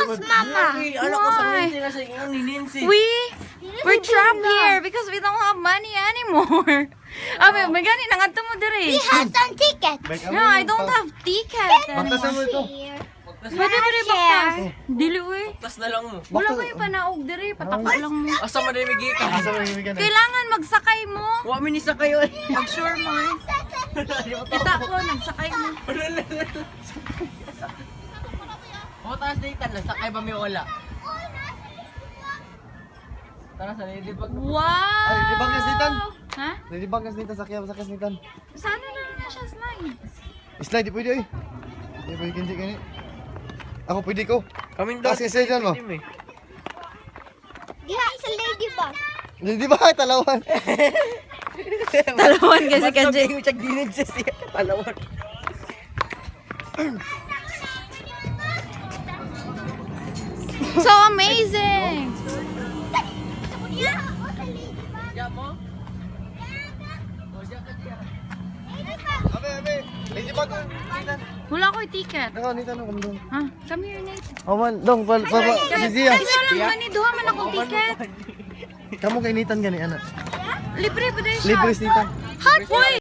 lost, Mama. Anak ko sa Nancy na sa inyo ni Nancy. We're trapped here because we don't have money anymore. Abi, may gani na nga mo diri. We have some tickets. No, I don't have ticket. Baktasan mo ito. Pwede ba rin baktas? Dili, uy. Tas na lang mo. Wala ko yung panaog diri. Patako lang mo. Asa mo din migi ka? Asa mo yung bigyan na? Kailangan magsakay mo. Wa mi ni sa kayo. Pag-sure mo eh. Kita ko, nagsakay mo. O taas dito lang sakay ba mi wala? Tara sa ladybug. Wow! Ay, libang kasnitan. Ha? Libang kasnitan, sakya sa kasnitan. Sana na na siya slide. Slide, di pwede ay. Di pwede kinsi kani. Ako pwede ko. Kaming Taas yung slide mo. Diha sa ladybug. Di ba? Talawan. Talawan kasi kanji. Yung check dinid sa siya. Palawan. So amazing! Diha ako sa ladybug. Ya mo? Abe. Ladybug. Wala ko yung ticket. Nako, nito no kumdong. Ha? Come here, Nate. Awan, dong, si Zia. Ay, wala lang gani. Duha man akong ticket. Kamu kainitan gani anak. Libre pa din siya. Libre nitan. Hot boy!